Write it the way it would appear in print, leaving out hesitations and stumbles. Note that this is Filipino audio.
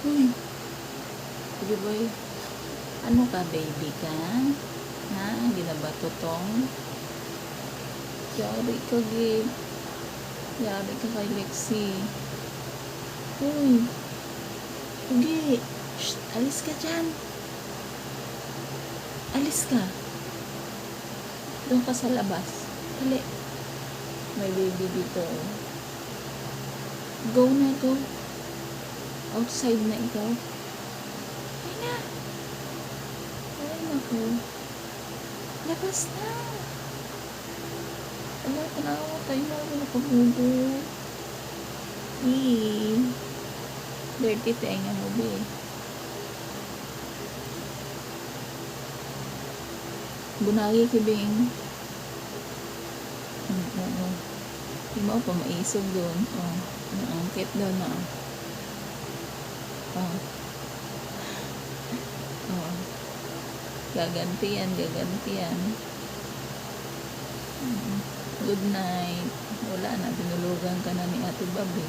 Uy, sige boy. Ano ka, baby ka? Ha? Ginabato tong? Yari ka, Gib. Yari ka kay Lexi. Uy, Ugi. Shh, alis ka dyan. Alis ka. Doon ka sa labas. Dali. May baby dito. Go na, go. Outside na ikaw. Ay na. Ay naku. Labas na. Wala ka na ako. Tayo na ako nakabubo. Dirty tenga mo, be. Bunagi kibing. Di mo pa maisog doon. Naangkit doon na. Gagantiyan. Good night. Wala na, binulugan ka na ni Ate Babi.